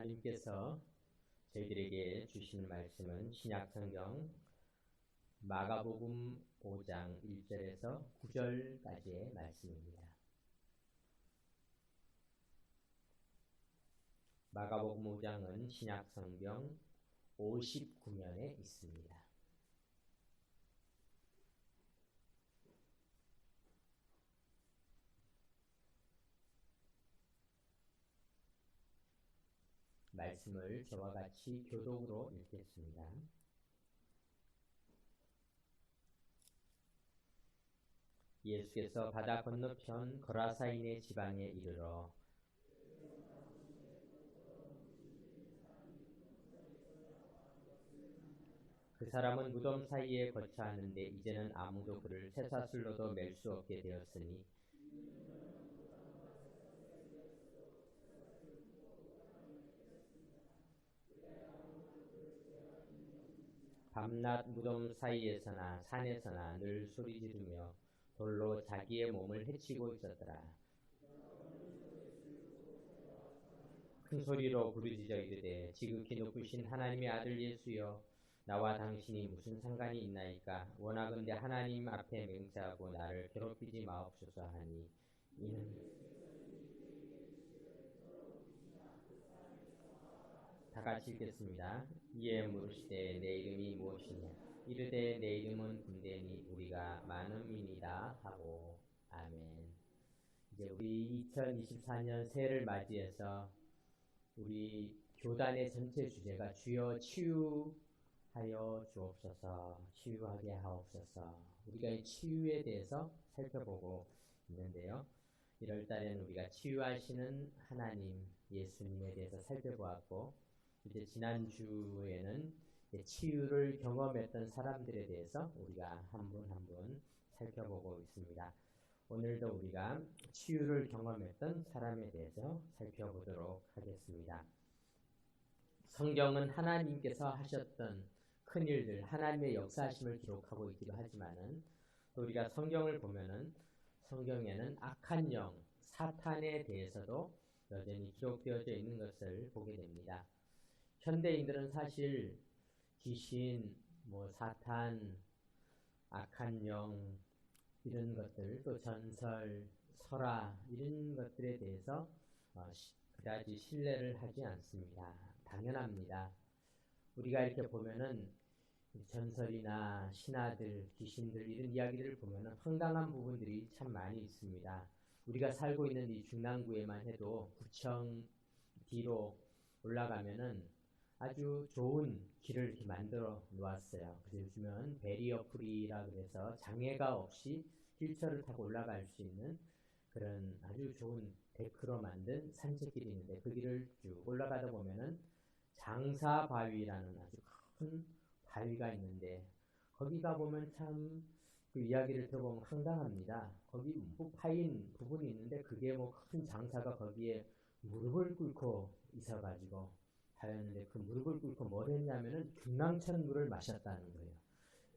하나님께서 저희들에게 주시는 말씀은 신약성경 마가복음 5장 1절에서 9절까지의 말씀입니다. 마가복음 5장은 신약성경 59면에 있습니다. 말씀을 저와 같이 교독으로 읽겠습니다. 예수께서 바다 건너편 거라사인의 지방에 이르러 그 사람은 무덤 사이에 거처하는데 이제는 아무도 그를 쇠사슬로도 맬 수 없게 되었으니 밤낮 무덤 사이에서나 산에서나 늘 소리 지르며 돌로 자기의 몸을 해치고 있었더라. 큰 소리로 부르짖어 이르되 지극히 높으신 하나님의 아들 예수여 나와 당신이 무슨 상관이 있나이까. 원하건대 하나님 앞에 맹세하고 나를 괴롭히지 마옵소서 하니 이는 다 같이 읽겠습니다. 이에 물으시되 내 이름이 무엇이냐. 이르되 내 이름은 군대니 우리가 많은 민이다 하고. 아멘. 이제 우리 2024년 새해를 맞이해서 우리 교단의 전체 주제가 주여 치유하여 주옵소서, 치유하게 하옵소서. 우리가 이 치유에 대해서 살펴보고 있는데요. 1월 달에는 우리가 치유하시는 하나님, 예수님에 대해서 살펴보았고, 이제 지난주에는 치유를 경험했던 사람들에 대해서 우리가 한 분 한 분 살펴보고 있습니다. 오늘도 우리가 치유를 경험했던 사람에 대해서 살펴보도록 하겠습니다. 성경은 하나님께서 하셨던 큰일들, 하나님의 역사하심을 기록하고 있기도 하지만은 또 우리가 성경을 보면은 성경에는 악한 영, 사탄에 대해서도 여전히 기록되어져 있는 것을 보게 됩니다. 현대인들은 사실 귀신, 사탄, 악한 영 이런 것들, 또 전설, 설화 이런 것들에 대해서 그다지 신뢰를 하지 않습니다. 당연합니다. 우리가 이렇게 보면은 전설이나 신하들, 귀신들 이런 이야기들을 보면은 황당한 부분들이 참 많이 있습니다. 우리가 살고 있는 이 중랑구에만 해도 구청 뒤로 올라가면은 아주 좋은 길을 이렇게 만들어 놓았어요. 그래서 요즘은 베리어 프리라 그래서 장애가 없이 휠체어를 타고 올라갈 수 있는 그런 아주 좋은 데크로 만든 산책길이 있는데 그 길을 쭉 올라가다 보면은 장사바위라는 아주 큰 바위가 있는데 거기 가보면 참 그 이야기를 들어보면 황당합니다. 거기 묵 파인 부분이 있는데 그게 큰 장사가 거기에 무릎을 꿇고 있어가지고 하였는데 그 무릎을 꿇고 뭘 했냐면은 중랑천 물을 마셨다는 거예요.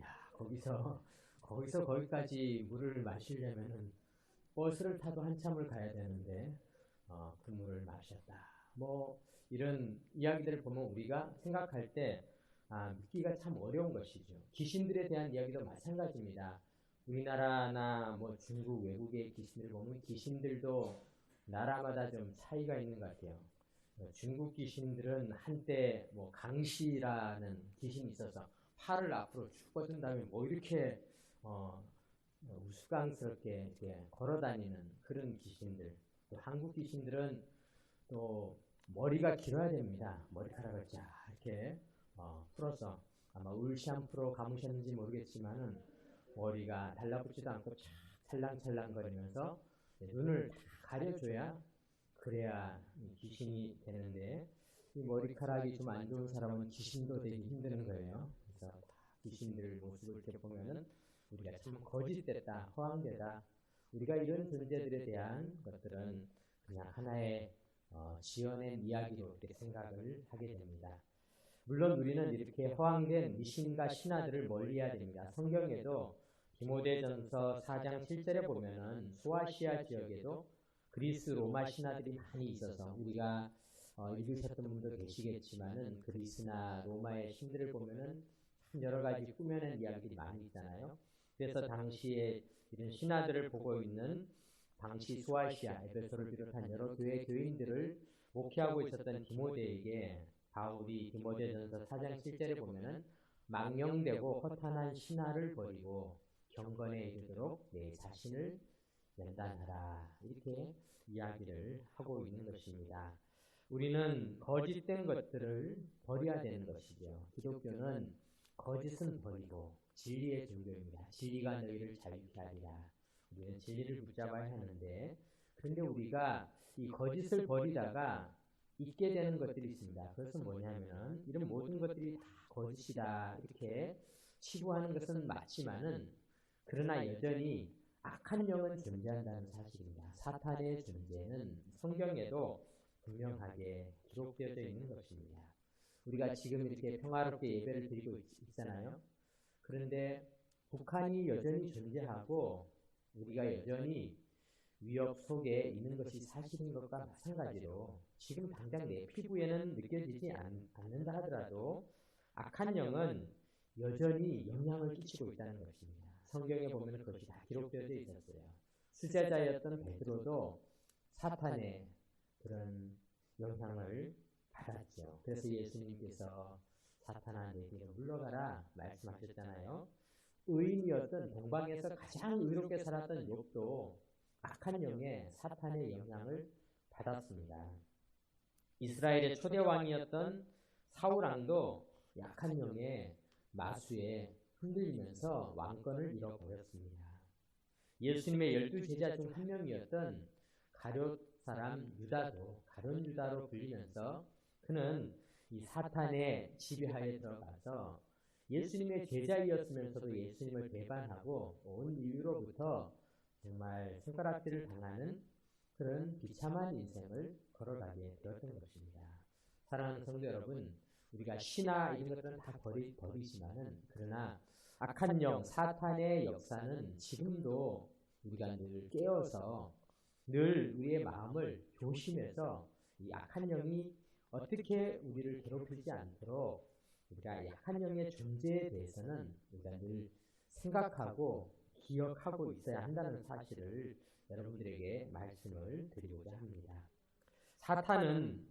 야, 거기서 거기까지 물을 마시려면은 버스를 타도 한참을 가야 되는데 그 물을 마셨다. 이런 이야기들을 보면 우리가 생각할 때 믿기가 참 어려운 것이죠. 귀신들에 대한 이야기도 마찬가지입니다. 우리나라나 중국, 외국의 귀신들을 보면 귀신들도 나라마다 좀 차이가 있는 것 같아요. 중국 귀신들은 한때 강시라는 귀신이 있어서 팔을 앞으로 쭉 뻗은 다음에 이렇게 우스꽝스럽게 이렇게 걸어다니는 그런 귀신들. 또 한국 귀신들은 또 머리가 길어야 됩니다. 머리카락을 쫙 이렇게 풀어서 아마 울샴푸로 감으셨는지 모르겠지만은 머리가 달라붙지도 않고 쫙 찰랑찰랑거리면서 눈을 다 가려줘야 그래야 귀신이 되는데 이 머리카락이 좀 안 좋은 사람은 귀신도 되기 힘드는 거예요. 그래서 다 귀신들 모습을 이렇게 보면은 우리가 참 거짓됐다, 허황되다. 우리가 이런 존재들에 대한 것들은 그냥 하나의 지어낸 이야기로 이렇게 생각을 하게 됩니다. 물론 우리는 이렇게 허황된 미신과 신화들을 멀리해야 됩니다. 성경에도 디모데전서 4장 7절에 보면은 소아시아 지역에도 그리스 로마 신화들이 많이 있어서 우리가 읽으셨던 분도 계시겠지만은 그리스나 로마의 신들을 보면은 참 여러 가지 꾸며낸 이야기들이 많이 있잖아요. 그래서 당시에 이런 신하들을 보고 있는 당시 수아시아, 에베소를 비롯한 여러 교회 교인들을 목회하고 있었던 디모데에게 바울이 디모데전서 4장 7절에 보면은 망령되고 허탄한 신하를 버리고 경건에 이르도록 내 자신을 연단하라, 이렇게 이야기를 하고 있는 것입니다. 우리는 거짓된 것들을 버려야 되는 것이죠. 기독교는 거짓은 버리고 진리의 종교입니다. 진리가 너희를 자유케 하리라. 우리는 진리를 붙잡아야 하는데, 그런데 우리가 이 거짓을 버리다가 잊게 되는 것들이 있습니다. 그것은 뭐냐면 이런 모든 것들이 다 거짓이다 이렇게 치부하는 것은 맞지만은, 그러나 여전히 악한 영은 존재한다는 사실입니다. 사탄의 존재는 성경에도 분명하게 기록되어져 있는 것입니다. 우리가 지금 이렇게 평화롭게 예배를 드리고 있잖아요. 그런데 북한이 여전히 존재하고 우리가 여전히 위협 속에 있는 것이 사실인 것과 마찬가지로 지금 당장 내 피부에는 느껴지지 않는다 하더라도 악한 영은 여전히 영향을 끼치고 있다는 것입니다. 성경에 보면 그것이 다 기록되어져 있었어요. 수제자였던 베드로도 사탄의 그런 영향을 받았죠. 그래서 예수님께서 사탄아 내게로 물러가라 말씀하셨잖아요. 의인이었던 동방에서 가장 의롭게 살았던 욥도 악한 영에 사탄의 영향을 받았습니다. 이스라엘의 초대 왕이었던 사울왕도 약한 영의 마수에 흔들리면서 왕권을 잃어버렸습니다. 예수님의 12제자 중 한 명이었던 가룟 사람 유다도 가룟 유다로 불리면서 그는 이 사탄의 지배하에 들어가서 예수님의 제자이었으면서도 예수님을 배반하고 온 이유로부터 정말 손가락질을 당하는 그런 비참한 인생을 걸어가게 되었던 것입니다. 사랑하는 성도 여러분, 우리가 신화 이런 것들은 다 버리지만은, 그러나 악한 영, 사탄의 역사는 지금도 우리가 늘 깨어서 늘 우리의 마음을 조심해서 이 악한 영이 어떻게 우리를 괴롭히지 않도록 우리가 약한 영의 존재에 대해서는 우리가 늘 생각하고 기억하고 있어야 한다는 사실을 여러분들에게 말씀을 드리고자 합니다. 사탄은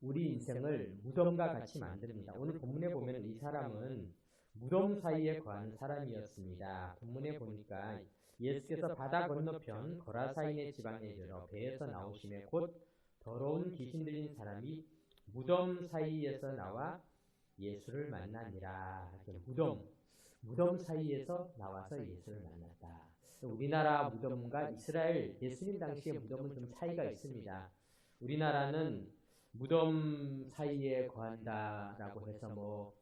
우리 인생을 무덤과 같이 만듭니다. 오늘 본문에 보면 이 사람은 무덤 사이에 거하는 사람이었습니다. 본문에 보니까 예수께서 바다 건너편 거라사인의 지방에 이르러 배에서 나오심에 곧 더러운 귀신 들린 사람이 무덤 사이에서 나와 예수를 만나니라. 무덤 사이에서 나와서 예수를 만났다. 우리나라 무덤과 이스라엘 예수님 당시의 무덤은 좀 차이가 있습니다. 우리나라는 무덤 사이에 거한다라고 해서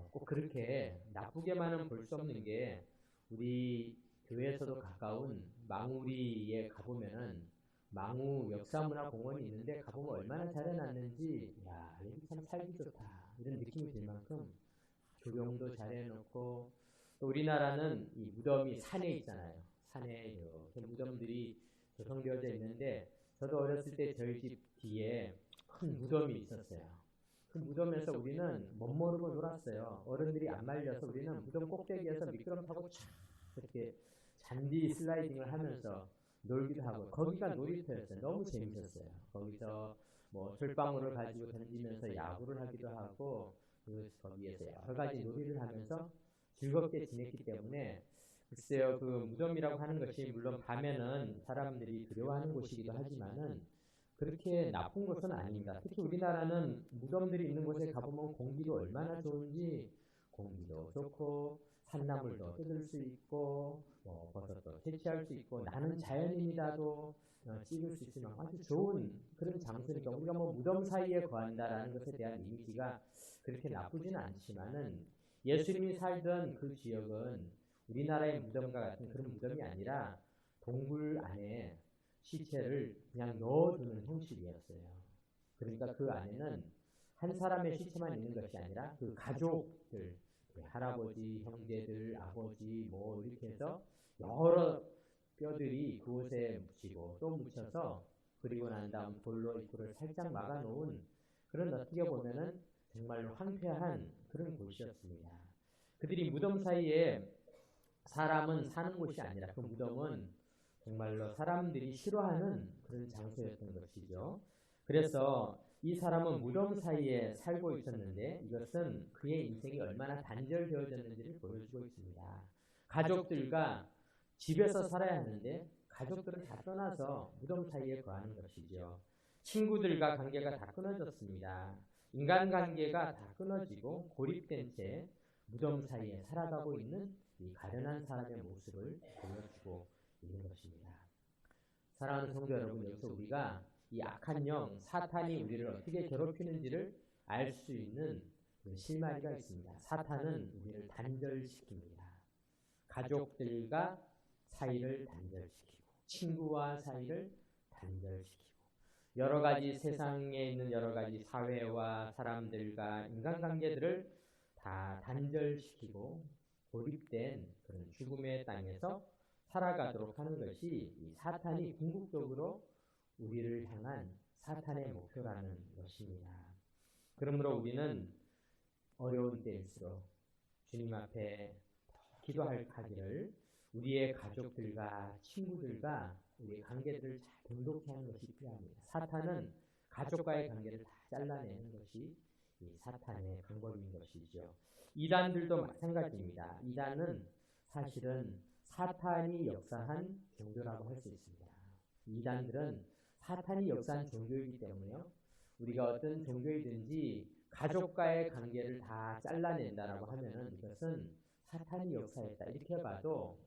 꼭 그렇게 나쁘게만은 볼 수 없는 게, 우리 교회에서도 가까운 망우리에 가보면은 망우 역사문화공원이 있는데 가보면 얼마나 잘 해놨는지, 야 여기 참 살기 좋다 이런 느낌이 들 만큼 조경도 잘 해놓고, 또 우리나라는 이 무덤이 산에 있잖아요. 산에 이렇게 무덤들이 조성되어져 있는데, 저도 어렸을 때 저희 집 뒤에 큰 무덤이 있었어요. 그 무덤에서 우리는 멋모르고 놀았어요. 어른들이 안 말려서 우리는 무덤 꼭대기에서 미끄럼 타고 촥 이렇게 잔디 슬라이딩을 하면서 놀기도 하고, 거기가 놀이터였어요. 너무 재밌었어요. 거기서 솔방울을 가지고 던지면서 야구를 하기도 하고, 거기에서 여러 가지 놀이를 하면서 즐겁게 지냈기 때문에, 글쎄요, 그 무덤이라고 하는 것이 물론 밤에는 사람들이 두려워하는 곳이기도 하지만은 그렇게 나쁜 곳은 아닙니다. 특히 우리나라는 무덤들이 있는 곳에 가보면 공기도 얼마나 좋은지, 공기도 좋고 산나물도 뜯을 수 있고 버섯도 채취할 수 있고, 나는 자연인이다도 찍을 수 있으면 아주 좋은 그런 장소니까 우리가 무덤 사이에 거한다라는 것에 대한 이미지가 그렇게 나쁘지는 않지만은, 예수님이 살던 그 지역은 우리나라의 무덤과 같은 그런 무덤이 아니라 동굴 안에 시체를 그냥 넣어두는 형식이었어요. 그러니까 그 안에는 한 사람의 시체만 있는 것이 아니라 그 가족들, 할아버지, 형제들, 아버지 이렇게 해서 여러 뼈들이 그곳에 묻히고 또 묻혀서, 그리고 난 다음 돌로 입구를 살짝 막아놓은 그런 어떻게 보면은 정말로 황폐한 그런 곳이었습니다. 그들이 무덤 사이에 사람은 사는 곳이 아니라 그 무덤은 정말로 사람들이 싫어하는 그런 장소였던 것이죠. 그래서 이 사람은 무덤 사이에 살고 있었는데 이것은 그의 인생이 얼마나 단절되어졌는지를 보여주고 있습니다. 가족들과 집에서 살아야 하는데 가족들은 다 떠나서 무덤 사이에 거하는 것이죠. 친구들과 관계가 다 끊어졌습니다. 인간관계가 다 끊어지고 고립된 채 무덤 사이에 살아가고 있는 이 가련한 사람의 모습을 보여주고 있는 것입니다. 사랑하는 성도 여러분, 여기서 우리가 이 악한 영, 사탄이 우리를 어떻게 괴롭히는지를 알 수 있는 실마리가 있습니다. 사탄은 우리를 단절시킵니다. 가족들과 사이를 단절시키고, 친구와 사이를 단절시키고, 여러 가지 세상에 있는 여러 가지 사회와 사람들과 인간관계들을 다 단절시키고 고립된 그런 죽음의 땅에서 살아가도록 하는 것이 이 사탄이 궁극적으로 우리를 향한 사탄의 목표라는 것입니다. 그러므로 우리는 어려운 때일수록 주님 앞에 기도하기를 우리의 가족들과 친구들과 우리의 관계들을 잘 돈독히 하는 것이 필요합니다. 사탄은 가족과의 관계를 다 잘라내는 것이 이 사탄의 방법인 것이죠. 이단들도 마찬가지입니다. 이단은 사실은 사탄이 역사한 종교라고 할 수 있습니다. 이단들은 사탄이 역사한 종교이기 때문에요. 우리가 어떤 종교이든지 가족과의 관계를 다 잘라낸다라고 하면은 이것은 사탄이 역사했다 이렇게 봐도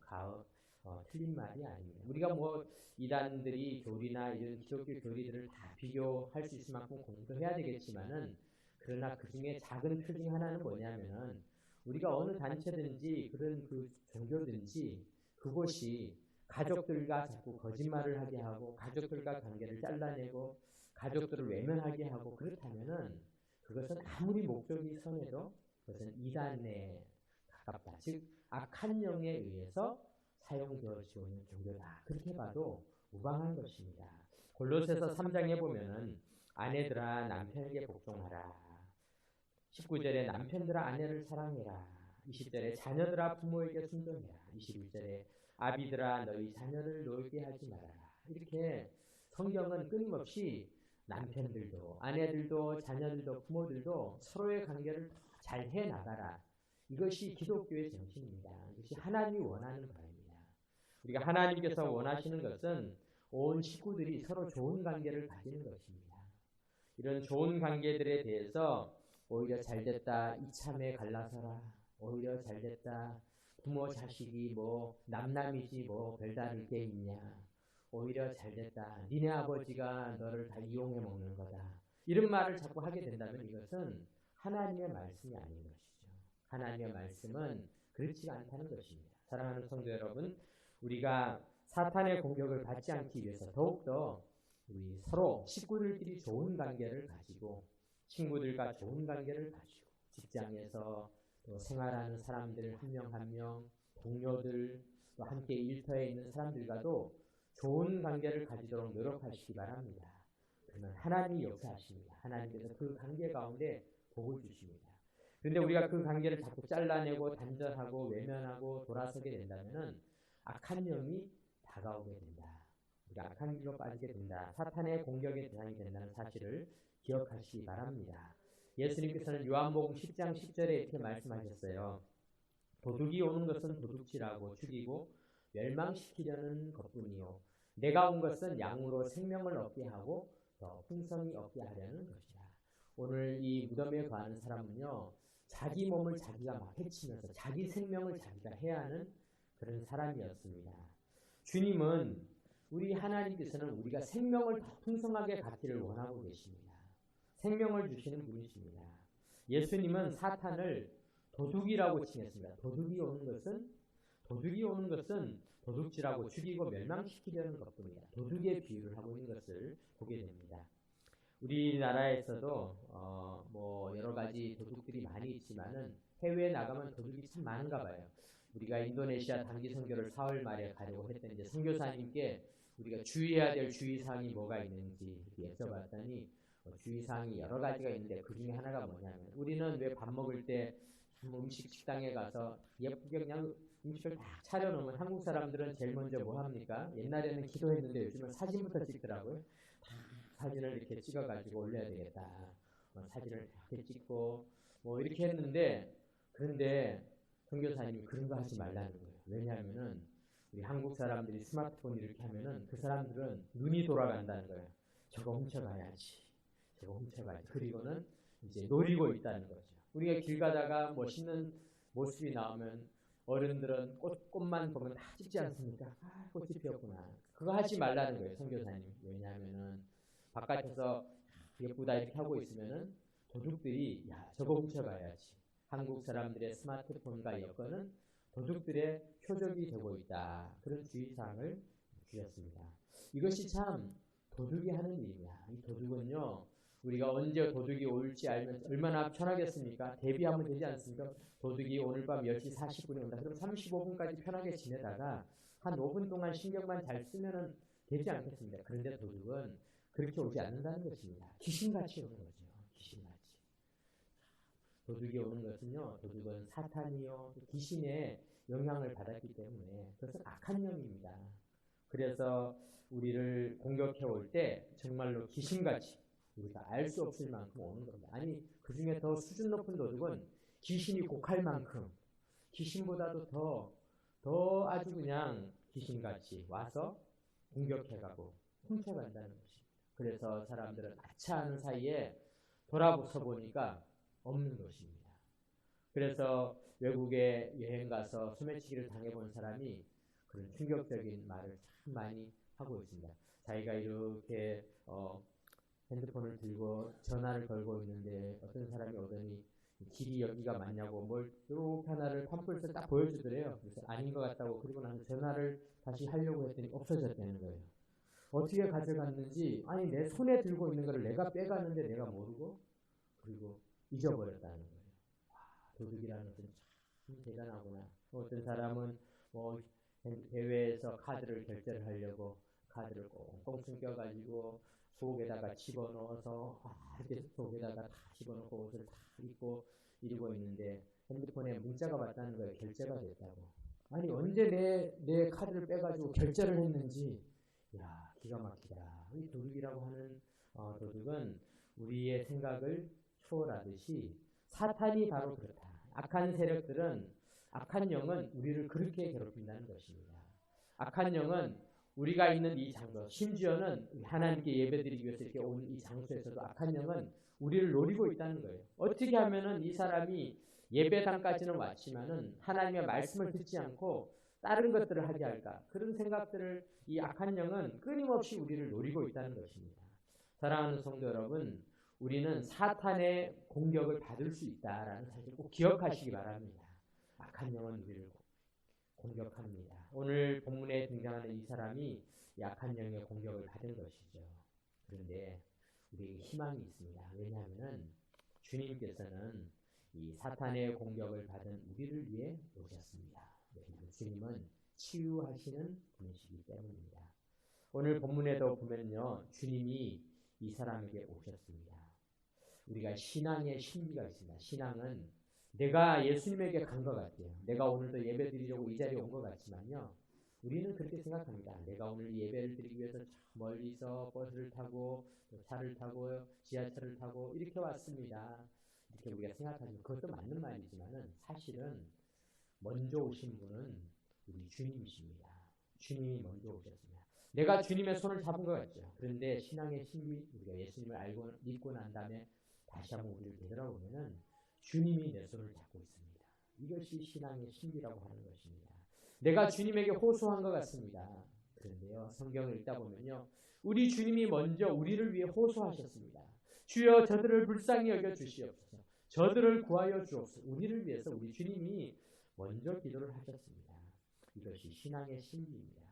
틀린 말이 아닙니다. 우리가 뭐 이단들이 교리나 이런 기독교 교리들을 다 비교할 수 있을 만큼 공부도 해야 되겠지만은 그러나 그 중에 작은 틀 중 하나는 뭐냐면은 우리가 어느 단체든지 그런 그 종교든지 그곳이 가족들과 자꾸 거짓말을 하게 하고 가족들과 관계를 잘라내고 가족들을 외면하게 하고 그렇다면은 그것은 아무리 목적이 선해도 그것은 이단에 가깝다. 즉 악한 영에 의해서 사용되어지고 있는 종교다. 그렇게 봐도 무방한 것입니다. 골로새서 3장에 보면은 아내들아 남편에게 복종하라. 19절에 남편들아 아내를 사랑해라. 20절에 자녀들아 부모에게 순종해라. 21절에 아비들아 너희 자녀를 놀게 하지 말아라. 이렇게 성경은 끊임없이 남편들도 아내들도 자녀들도 부모들도 서로의 관계를 잘 해나가라. 이것이 기독교의 정신입니다. 이것이 하나님이 원하는 바입니다. 우리가 하나님께서 원하시는 것은 온 식구들이 서로 좋은 관계를 가지는 것입니다. 이런 좋은 관계들에 대해서 오히려 잘됐다 이참에 갈라서라. 오히려 잘됐다 부모 자식이 뭐 남남이지 뭐 별다를 게 있냐. 오히려 잘됐다 니네 아버지가 너를 다 이용해 먹는 거다. 이런 말을 자꾸 하게 된다면 이것은 하나님의 말씀이 아닌 것이죠. 하나님의 말씀은 그렇지가 않다는 것입니다. 사랑하는 성도 여러분, 우리가 사탄의 공격을 받지 않기 위해서 더욱더 우리 서로 식구들끼리 좋은 관계를 가지고 친구들과 좋은 관계를 가지고 직장에서 또 생활하는 사람들 한 명 한 명, 동료들, 또 함께 일터에 있는 사람들과도 좋은 관계를 가지도록 노력하시기 바랍니다. 그러면 하나님이 역사하십니다. 하나님께서 그 관계 가운데 복을 주십니다. 그런데 우리가 그 관계를 자꾸 잘라내고 단절하고 외면하고 돌아서게 된다면은 악한 영이 다가오게 된다. 우리가 악한 길로 빠지게 된다. 사탄의 공격의 대상이 된다는 사실을 기억하시기 바랍니다. 예수님께서는 요한복음 10장 10절에 이렇게 말씀하셨어요. 도둑이 오는 것은 도둑질하고 죽이고 멸망시키려는 것뿐이요. 내가 온 것은 양으로 생명을 얻게 하고 더 풍성히 얻게 하려는 것이다. 오늘 이 무덤에 거하는 사람은요. 자기 몸을 자기가 막 해치면서 자기 생명을 자기가 해야 하는 그런 사람이었습니다. 주님은 우리 하나님께서는 우리가 생명을 더 풍성하게 갖기를 원하고 계십니다. 생명을 주시는 분이십니다. 예수님은 사탄을 도둑이라고 칭했습니다. 도둑이 오는 것은 도둑질하고 죽이고 멸망시키려는 것뿐이다. 도둑의 비유를 하고 있는 것을 보게 됩니다. 우리나라에서도 뭐 여러 가지 도둑들이 많이 있지만은 해외에 나가면 도둑이 참 많은가 봐요. 우리가 인도네시아 단기 선교를 4월 말에 가려고 했더니 이제 선교사님께 우리가 주의해야 될 주의사항이 뭐가 있는지 여쭤봤더니 주의사항이 여러 가지가 있는데 그 중에 하나가 뭐냐면 우리는 왜 밥 먹을 때 음식 식당에 가서 예쁘게 그냥 음식을 딱 차려놓으면 한국 사람들은 제일 먼저 뭐 합니까? 옛날에는 기도했는데 요즘은 사진부터 찍더라고요. 사진을 이렇게 찍어가지고 올려야 되겠다. 사진을 이렇게 찍고 뭐 이렇게 했는데 그런데 선교사님이 그런 거 하지 말라는 거예요. 왜냐하면은 우리 한국 사람들이 스마트폰 이렇게 하면은 그 사람들은 눈이 돌아간다는 거예요. 저거 훔쳐가야지. 저거 훔쳐가야지. 그리고는 이제 노리고 있다는 거죠. 우리가 길 가다가 멋있는 모습이 나오면 어른들은 꽃만 보면 다 찍지 않습니까? 아, 꽃이 피었구나. 그거 하지 말라는 거예요, 선교사님. 왜냐하면은 바깥에서 예쁘다 이렇게 하고 있으면은 도둑들이 야 저거 훔쳐가야지. 한국 사람들의 스마트폰과 여건은 도둑들의 표적이 되고 있다. 그런 주의사항을 주셨습니다. 이것이 참 도둑이 하는 일이야. 이 도둑은요. 우리가 언제 도둑이 올지 알면 얼마나 편하겠습니까? 대비하면 되지 않습니까? 도둑이 오늘 밤 10시 40분에 온다. 그럼 35분까지 편하게 지내다가 한 5분 동안 신경만 잘 쓰면 되지 않겠습니까? 그런데 도둑은 그렇게 오지 않는다는 것입니다. 귀신같이 오는 거죠. 귀신같이. 도둑이 오는 것은요. 도둑은 사탄이요. 귀신의 영향을 받았기 때문에 그것은 악한 영입니다. 그래서 우리를 공격해 올 때 정말로 귀신같이 우리가 알 수 없을 만큼 오는 겁니다. 아니 그 중에 더 수준 높은 도둑은 귀신이 곡할 만큼 귀신보다도 더 아주 그냥 귀신같이 와서 공격해가고 훔쳐간다는 것입니다. 그래서 사람들은 아차하는 사이에 돌아서 보니까 없는 것입니다. 그래서 외국에 여행 가서 소매치기를 당해본 사람이 그런 충격적인 말을 참 많이 하고 있습니다. 자기가 이렇게 핸드폰을 들고 전화를 걸고 있는데 어떤 사람이 오더니 길이 여기가 맞냐고 뭘 이렇게 하나를 팜플렛을 딱 보여주더래요. 그래서 아닌 것 같다고 그리고 나서 전화를 다시 하려고 했더니 없어졌다는 거예요. 어떻게 가져갔는지 아니 내 손에 들고 있는 거를 내가 빼가는데 내가 모르고 그리고 잊어버렸다는 거예요. 와, 도둑이라는 것은 참 대단하구나. 어떤 사람은 뭐 대회에서 카드를 결제를 하려고 카드를 꽁꽁 숨겨가지고 속에다가 집어넣어서 이렇게 속에다가 다 집어넣고 옷을 다 입고 이러고 있는데 핸드폰에 문자가 왔다는 거예요. 결제가 됐다고. 아니 언제 내 카드를 빼가지고 결제를 했는지 야 기가 막히다. 이 도둑이라고 하는 도둑은 우리의 생각을 초월하듯이 사탄이 바로 그렇다. 악한 세력들은 악한 영은 우리를 그렇게 괴롭힌다는 것입니다. 악한 영은 우리가 있는 이 장소, 심지어는 하나님께 예배드리기 위해서 이렇게 온 이 장소에서도 악한 영은 우리를 노리고 있다는 거예요. 어떻게 하면은 이 사람이 예배당까지는 왔지만은 하나님의 말씀을 듣지 않고 다른 것들을 하게 할까? 그런 생각들을 이 악한 영은 끊임없이 우리를 노리고 있다는 것입니다. 사랑하는 성도 여러분, 우리는 사탄의 공격을 받을 수 있다라는 사실을 꼭 기억하시기 바랍니다. 악한 영은 우리를 공격합니다. 오늘 본문에 등장하는 이 사람이 약한 영의 공격을 받은 것이죠. 그런데 우리에게 희망이 있습니다. 왜냐하면 주님께서는 이 사탄의 공격을 받은 우리를 위해 오셨습니다. 왜냐하면 주님은 치유하시는 분이시기 때문입니다. 오늘 본문에도 보면요. 주님이 이 사람에게 오셨습니다. 우리가 신앙의 신비가 있습니다. 신앙은 내가 예수님에게 간 것 같아요. 내가 오늘도 예배 드리려고 이 자리에 온 것 같지만요. 우리는 그렇게 생각합니다. 내가 오늘 이 예배를 드리기 위해서 멀리서 버스를 타고 차를 타고 지하철을 타고 이렇게 왔습니다. 이렇게 우리가 생각하지만 그것도 맞는 말이지만은 사실은 먼저 오신 분은 우리 주님이십니다. 주님이 먼저 오셨습니다. 내가 주님의 손을 잡은 것 같죠. 그런데 신앙의 신비 우리가 예수님을 알고 믿고 난 다음에 다시 한번 우리를 되돌아보면은 주님이 내 손을 잡고 있습니다. 이것이 신앙의 신비라고 하는 것입니다. 내가 주님에게 호소한 것 같습니다. 그런데요, 성경을 읽다 보면요, 우리 주님이 먼저 우리를 위해 호소하셨습니다. 주여 저들을 불쌍히 여겨 주시옵소서. 저들을 구하여 주옵소서. 우리를 위해서 우리 주님이 먼저 기도를 하셨습니다. 이것이 신앙의 신비입니다.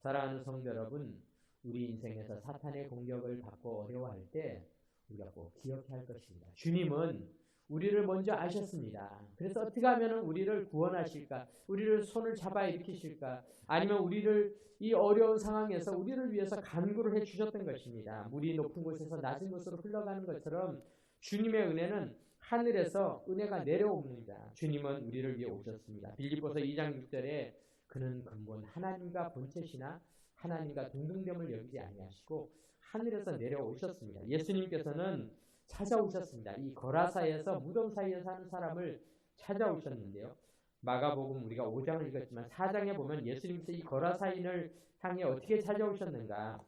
사랑하는 성도 여러분, 우리 인생에서 사탄의 공격을 받고 어려워할 때 우리가 꼭 기억해야 할 것입니다. 주님은 우리를 먼저 아셨습니다. 그래서 어떻게 하면 우리를 구원하실까? 우리를 손을 잡아 일으키실까? 아니면 우리를 이 어려운 상황에서 우리를 위해서 간구를 해주셨던 것입니다. 물이 높은 곳에서 낮은 곳으로 흘러가는 것처럼 주님의 은혜는 하늘에서 은혜가 내려옵니다. 주님은 우리를 위해 오셨습니다. 빌립보서 2장 6절에 그는 근본 하나님과 본체시나 하나님과 동등됨을 여기지 아니하시고 하늘에서 내려오셨습니다. 예수님께서는 찾아오셨습니다. 이 거라사에서 무덤 사이에 사는 사람을 찾아오셨는데요. 마가복음 우리가 5장을 읽었지만 4장에 보면 예수님께서 이 거라사인을 향해 어떻게 찾아오셨는가.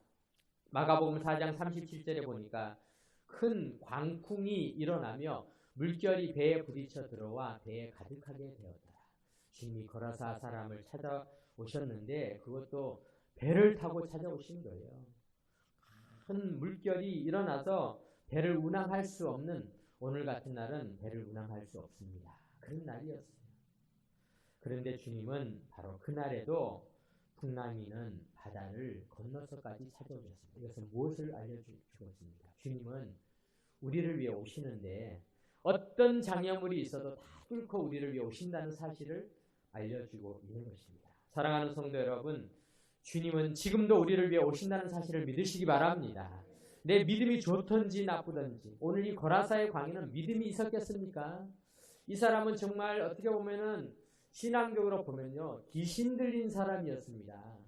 마가복음 4장 37절에 보니까 큰 광풍이 일어나며 물결이 배에 부딪혀 들어와 배에 가득하게 되었더라. 주님이 거라사 사람을 찾아오셨는데 그것도 배를 타고 찾아오신 거예요. 큰 물결이 일어나서 배를 운항할 수 없는, 오늘 같은 날은 배를 운항할 수 없습니다. 그런 날이었어요. 그런데 주님은 바로 그날에도 풍랑이는 바다를 건너서까지 찾아오셨습니다. 이것은 무엇을 알려주었습니까? 주님은 우리를 위해 오시는데 어떤 장애물이 있어도 다 뚫고 우리를 위해 오신다는 사실을 알려주고 있는 것입니다. 사랑하는 성도 여러분, 주님은 지금도 우리를 위해 오신다는 사실을 믿으시기 바랍니다. 내 믿음이 좋든지 나쁘든지, 오늘 이 거라사의 광인은 믿음이 있었겠습니까? 이 사람은 정말 어떻게 보면은 신앙적으로 보면요, 귀신 들린 사람이었습니다.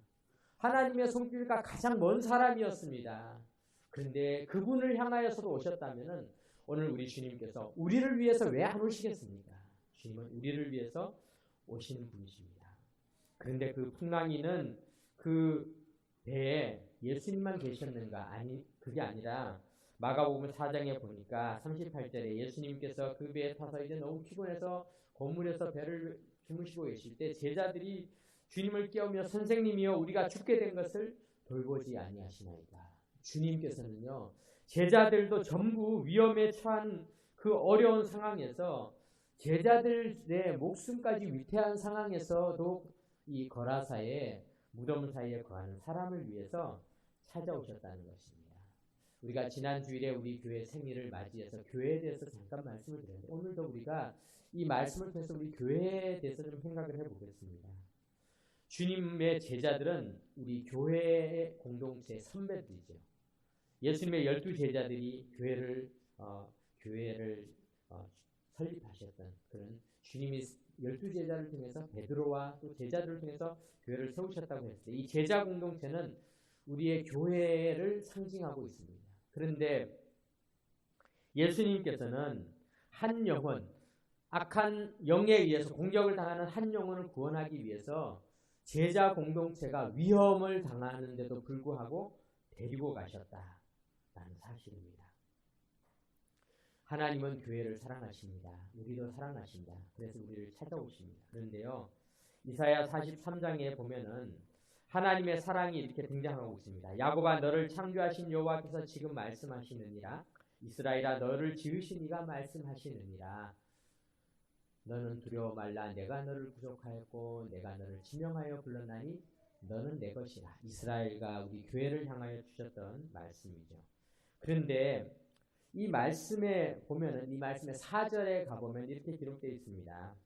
하나님의 손길과 가장 먼 사람이었습니다. 그런데 그분을 향하여서도 오셨다면은 오늘 우리 주님께서 우리를 위해서 왜 안 오시겠습니까? 주님은 우리를 위해서 오시는 분이십니다. 그런데 그 풍랑이는 그 배에 예수님만 계셨는가? 아니, 그게 아니라 마가복음 4장에 보니까 38절에 예수님께서 그 배에 타서 이제 너무 피곤해서 건물에서 배를 주무시고 계실 때 제자들이 주님을 깨우며 선생님이여 우리가 죽게 된 것을 돌보지 아니하시나이까. 주님께서는요, 제자들도 전부 위험에 처한 그 어려운 상황에서 제자들의 목숨까지 위태한 상황에서도 이 거라사의 무덤 사이에 거하는 사람을 위해서 찾아오셨다는 것입니다. 우리가 지난 주일에 우리 교회 생일을 맞이해서 교회에 대해서 잠깐 말씀을 드렸는데 오늘도 우리가 이 말씀을 통해서 우리 교회에 대해서 좀 생각을 해보겠습니다. 주님의 제자들은 우리 교회의 공동체의 선배들이죠. 예수님의 12제자들이 교회를 설립하셨던 그런 주님이 12제자를 통해서 베드로와 또 제자들을 통해서 교회를 세우셨다고 했을 때 이 제자 공동체는 우리의 교회를 상징하고 있습니다. 그런데 예수님께서는 한 영혼, 악한 영에 의해서 공격을 당하는 한 영혼을 구원하기 위해서 제자 공동체가 위험을 당하는데도 불구하고 데리고 가셨다라는 사실입니다. 하나님은 교회를 사랑하십니다. 우리도 사랑하신다. 그래서 우리를 찾아오십니다. 그런데요, 이사야 43장에 보면은 하나님의 사랑이 이렇게 등장하고 있습니다. 야곱아 너를 창조하신 여호와께서 지금 말씀하시느니라. 이스라엘아 너를 지으신 이가 말씀하시느니라. 너는 두려워 말라. 내가 너를 구속하였고 내가 너를 지명하여 불렀나니 너는 내 것이라. 이스라엘과 우리 교회를 향하여 주셨던 말씀이죠. 그런데 이 말씀에 보면은 이 말씀의 4절에 가보면 이렇게 기록되어 있습니다.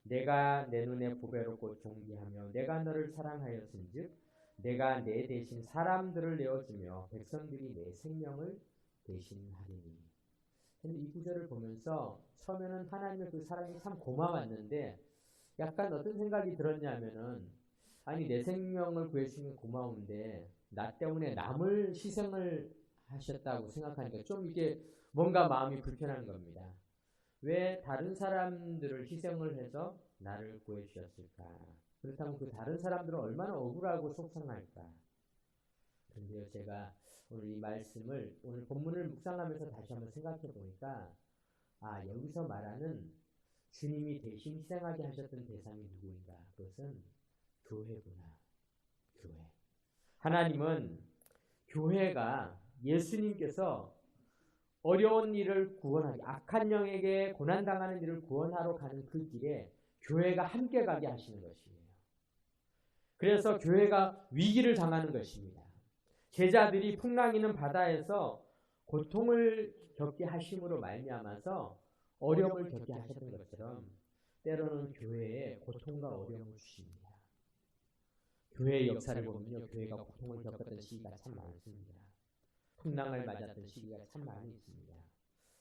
내가 내 눈에 보배롭고 존귀하며 내가 너를 사랑하였은즉 내가 내 대신 사람들을 내어주며 백성들이 내 생명을 대신하리니. 이 구절을 보면서 처음에는 하나님의 그 사랑이 참 고마웠는데 약간 어떤 생각이 들었냐면은 아니 내 생명을 구해주시면 고마운데 나 때문에 남을 희생을 하셨다고 생각하니까 좀 이게 뭔가 마음이 불편한 겁니다. 왜 다른 사람들을 희생을 해서 나를 구해주셨을까? 그렇다면 그 다른 사람들은 얼마나 억울하고 속상할까? 그런데요, 제가 오늘 이 말씀을, 오늘 본문을 묵상하면서 다시 한번 생각해 보니까 여기서 말하는 주님이 대신 희생하게 하셨던 대상이 누구인가? 그것은 교회구나. 교회. 하나님은 교회가 예수님께서 어려운 일을 구원하기, 악한 영에게 고난당하는 일을 구원하러 가는 그 길에 교회가 함께 가게 하시는 것이에요. 그래서 교회가 위기를 당하는 것입니다. 제자들이 풍랑이는 바다에서 고통을 겪게 하심으로 말미암아서 어려움을 겪게 하셨던 것처럼 때로는 교회에 고통과 어려움을 주십니다. 교회의 역사를 보면요, 교회가 고통을 겪었던 시기가 참 많습니다. 풍랑을 맞았던 시기가 참 많이 있습니다.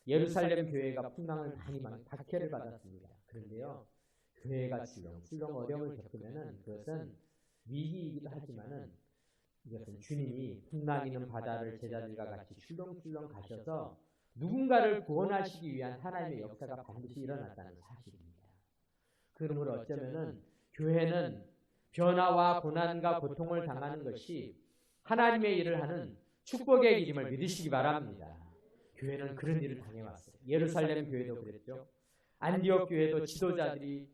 예루살렘 교회가 풍랑을 많이 박해를 받았습니다. 그런데요, 교회가 출렁출렁 어려움을 겪으면은 그것은 위기이기도 하지만은 이것은 주님이 풍랑 있는 바다를 제자들과 같이 출렁출렁 가셔서 누군가를 구원하시기 위한 하나님의 역사가 반드시 일어났다는 사실입니다. 그러므로 어쩌면은 교회는 변화와 고난과 고통을 당하는 것이 하나님의 일을 하는 축복의 길임을 믿으시기 바랍니다. 교회는 그런 일을 당해왔어요. 예루살렘 교회도 그랬죠. 안디옥 교회도 지도자들이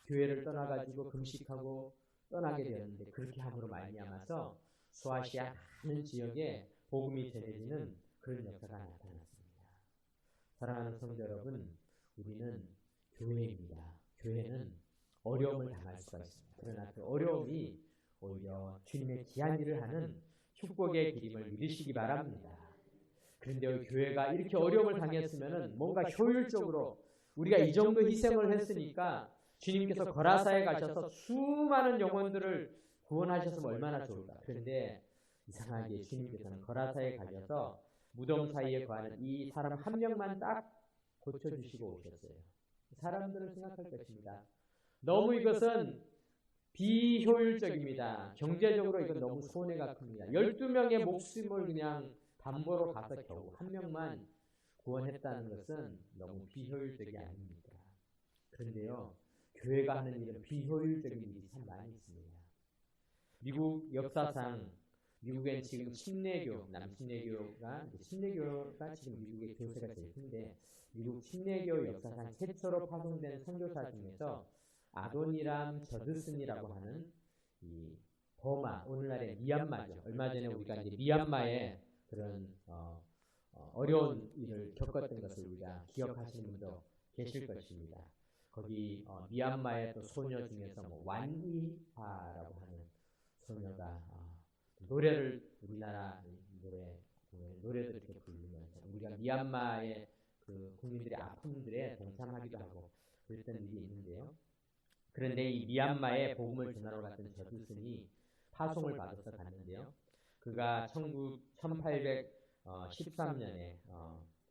교회를 떠나가지고 금식하고 떠나게 되었는데 그렇게 함으로 말미암아서 소아시아 많은 지역에 복음이 전해지는 그런 역사가 나타났습니다. 사랑하는 성도 여러분, 우리는 교회입니다. 교회는 어려움을 당할 수가 있습니다. 그러나 그 어려움이 오히려 주님의 귀한 일을 하는 축복의 길임을 믿으시기 바랍니다. 그런데 교회가 이렇게 어려움을 당했으면 뭔가 효율적으로 우리가 이 정도 희생을 했으니까 주님께서 거라사에 가셔서 수많은 영혼들을 구원하셨으면 얼마나 좋을까. 그런데 이상하게 주님께서는 거라사에 가셔서 무덤 사이에 거하는 이 사람 한 명만 딱 고쳐주시고 오셨어요. 사람들은 생각할 것입니다. 너무 이것은 비효율적입니다. 경제적으로 이건 너무 손해가 큽니다. 12명의 목숨을 그냥 담보로 가서 겨우 한 명만 구원했다는 것은 너무 비효율적이 아닙니다. 그런데요, 교회가 하는 일은 비효율적인 일이 참 많이 있습니다. 미국 역사상 미국엔 지금 남신내교가 지금 미국의 교세가 제일 큰데 미국 신내교 역사상 최초로 파송된 선교사 중에서 아도니람 저드슨이라고 하는 이 버마, 오늘날의 미얀마죠. 얼마 전에 우리가 이제 미얀마에 그런 어려운 일을 겪었던 것을 우리가 기억하시는 분도 계실 것입니다. 거기 미얀마의 또 소녀 중에서 완이파라고 하는 소녀가 노래를 우리나라 노래도 이렇게 부르면서 우리가 미얀마의 그 국민들의 아픔들에 동참하기도 하고 그랬던 일이 있는데요. 그런데 이 미얀마에 복음을 전하러 갔던 저드슨이 파송을 받아서 갔는데요. 그가 1813년에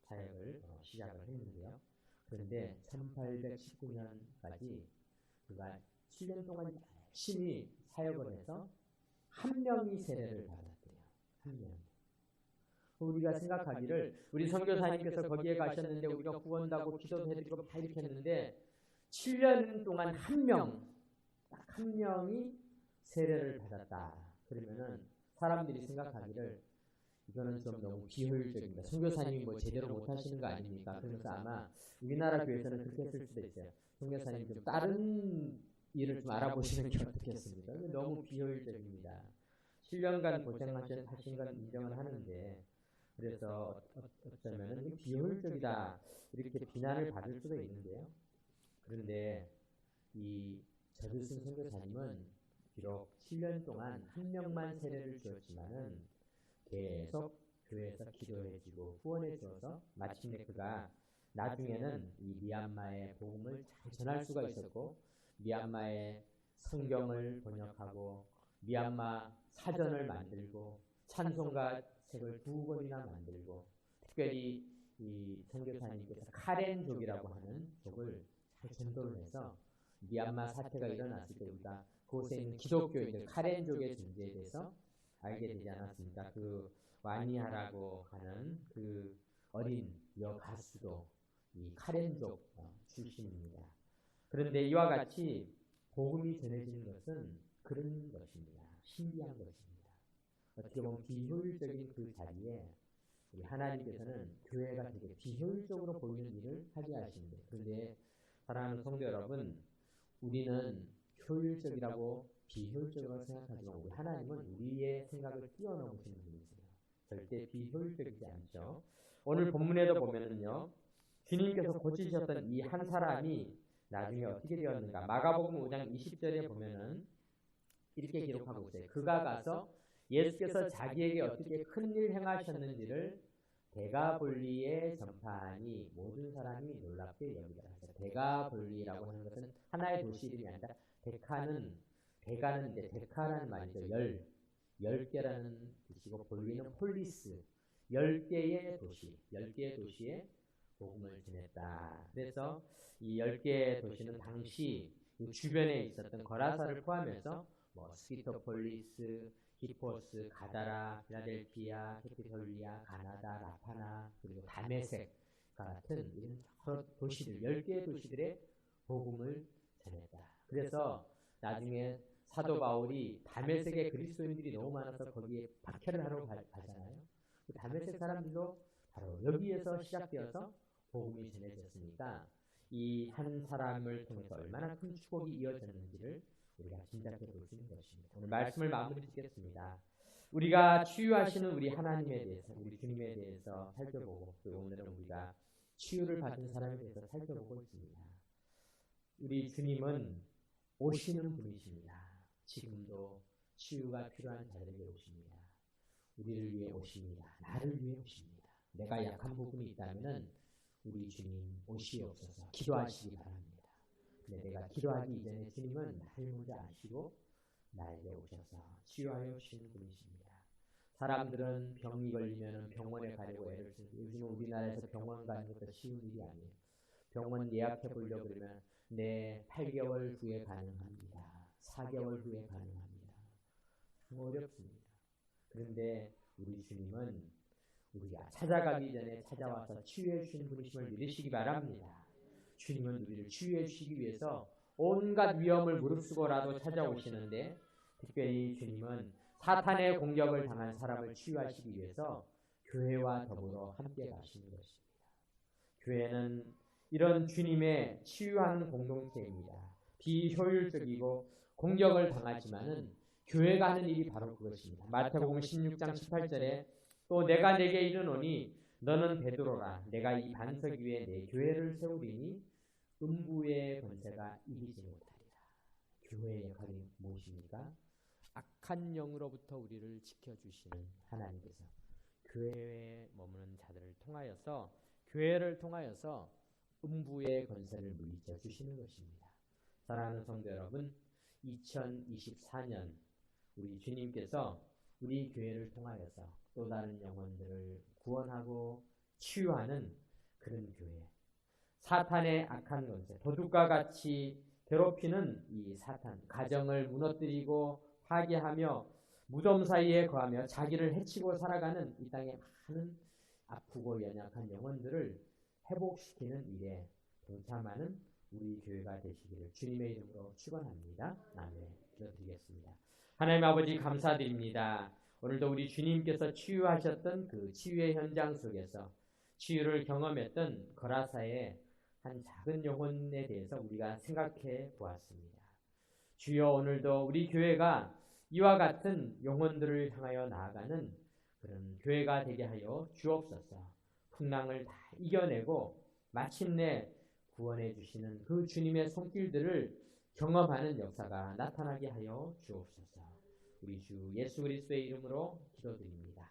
사역을 시작을 했는데요. 그런데 1819년까지 그가 7년 동안 열심히 사역을 해서 한 명이 세례를 받았대요. 한 명. 우리가 생각하기를 우리 선교사님께서 거기에 가셨는데 우리가 구원다고 기도도 해드리고 다 이렇게 했는데 7년 동안 딱 한 명이 세례를 받았다. 그러면은 사람들이 생각하기를 이거는 좀 너무 비효율적입니다. 선교사님이 제대로 못하시는 거 아닙니까? 그러면서 아마 우리나라 교회에서는 그렇게 했을 수도 있어요. 선교사님 좀 다른 일을 좀 알아보시는 게 어떻겠습니까? 너무 비효율적입니다. 7년간 고생하신 건 인정을 하는데 그래서 어쩌면 비효율적이다 이렇게 비난을 받을 수도 있는데요. 그런데 이 저드슨 선교사님은 비록 7년 동안 한 명만 세례를 주었지만은 계속 교회에서 기도해주고 후원해주어서 마침내 그가 나중에는 이 미얀마의 복음을 잘 전할 수가 있었고 미얀마의 성경을 번역하고 미얀마 사전을 만들고 찬송가 책을 2권이나 만들고 특별히 이 선교사님께서 카렌족이라고 하는 족을 잘 전도를 해서 미얀마 사태가 일어났을 때 우리가 그곳에 있는 기독교인들 카렌족의 존재에 대해서 알게 되지 않았습니까? 그 와니아라고 하는 그 어린 여가수도 이 카렌족 출신입니다. 그런데 이와 같이 복음이 전해지는 것은 그런 것입니다. 신비한 것입니다. 어떻게 보면 비효율적인 그 자리에 우리 하나님께서는 교회가 되게 비효율적으로 보이는 일을 하게 하십니다. 그런데 사랑하는 성도 여러분, 우리는 효율적이라고 비효율적으로 생각하지만 우리 하나님은 우리의 생각을 뛰어넘으시는 분이세요. 절대 비효율적이지 않죠. 오늘 본문에도 보면은요, 주님께서 고치셨던 이 한 사람이 나중에 어떻게 되었는가? 마가복음 5장 20절에 보면은 이렇게 기록하고 있어요. 그가 가서 예수께서 자기에게 어떻게 큰 일 행하셨는지를 데가볼리의 전파하니 모든 사람이 놀랍게 여기더라. 데가볼리라고 하는 것은 하나의 도시 이름이 아니라 데가는 이제 데카라는 말이죠. 10개라는 뜻이고 볼리는 폴리스, 10개의 도시에 복음을 전했다. 그래서 이 10개의 도시는 당시 주변에 있었던 거라사를 포함해서 스키토폴리스, 히포스, 가다라, 필라델피아, 캐피톨리아, 가나다, 라파나, 그리고 다메섹 같은 이런 여러 도시들, 10개의 도시들의 복음을 전했다. 그래서 나중에 사도 바울이 다메섹에 그리스도인들이 너무 많아서 거기에 박해를 하러 가잖아요. 그 다메섹 사람들도 바로 여기에서 시작되어서 복음이 전해졌으니까 이 한 사람을 통해서 얼마나 큰 축복이 이어졌는지를 우리가 짐작해 볼 수 있는 것입니다. 오늘 말씀을 마무리 짓겠습니다. 우리가 치유하시는 우리 하나님에 대해서, 우리 주님에 대해서 살펴보고, 그리고 오늘은 우리가 치유를 받은 사람에 대해서 살펴보고 있습니다. 우리 주님은 오시는 분이십니다. 지금도 치유가 필요한 자들에게 오십니다. 우리를 위해 오십니다. 나를 위해 오십니다. 내가 약한 부분이 있다면 우리 주님 오시옵소서 기도하시기 바랍니다. 근데 내가 기도하기 이전에 주님은 나를 먼저 아시고 나에게 오셔서 치유하여 주시는 분이십니다. 사람들은 병이 걸리면 병원에 가려고 애를 쓰고, 요즘은 우리나라에서 병원 가는 것도 쉬운 일이 아니에요. 병원 예약해 보려고 그러면 8개월 후에 가능합니다. 4개월 후에 가능합니다. 참 어렵습니다. 그런데 우리 주님은 우리가 찾아가기 전에 찾아와서 치유해 주시는 분이심을 믿으시기 바랍니다. 주님은 우리를 치유해 주시기 위해서 온갖 위험을 무릅쓰고라도 찾아오시는데, 특별히 주님은 사탄의 공격을 당한 사람을 치유하시기 위해서 교회와 더불어 함께 가시는 것입니다. 교회는 이런 주님의 치유하는 공동체입니다. 비효율적이고 공격을 당하지만은 교회가 하는 일이 바로 그것입니다. 마태복음 16장 18절에 또 내가 내게 이르노니 너는 베드로라. 내가 이 반석 위에 내 교회를 세우리니 음부의 권세가 이기지 못하리라. 교회의 역할이 무엇입니까? 악한 영으로부터 우리를 지켜주시는 하나님께서 교회에 머무는 자들을 통하여서, 교회를 통하여서 음부의 권세를 물리쳐 주시는 것입니다. 사랑하는 성도 여러분, 2024년 우리 주님께서 우리 교회를 통하여서 또 다른 영혼들을 구원하고 치유하는 그런 교회, 사탄의 악한 권세, 도둑과 같이 괴롭히는 이 사탄, 가정을 무너뜨리고 파괴하며 무덤 사이에 거하며 자기를 해치고 살아가는 이 땅의 많은 아프고 연약한 영혼들을 회복시키는 일에 동참하는 우리 교회가 되시기를 주님의 이름으로 축원합니다. 아멘. 기도드리겠습니다. 하나님 아버지 감사드립니다. 오늘도 우리 주님께서 치유하셨던 그 치유의 현장 속에서 치유를 경험했던 거라사의 한 작은 영혼에 대해서 우리가 생각해 보았습니다. 주여, 오늘도 우리 교회가 이와 같은 영혼들을 향하여 나아가는 그런 교회가 되게 하여 주옵소서. 풍랑을 다 이겨내고 마침내 구원해 주시는 그 주님의 손길들을 경험하는 역사가 나타나게 하여 주옵소서. 우리 주 예수 그리스도의 이름으로 기도드립니다.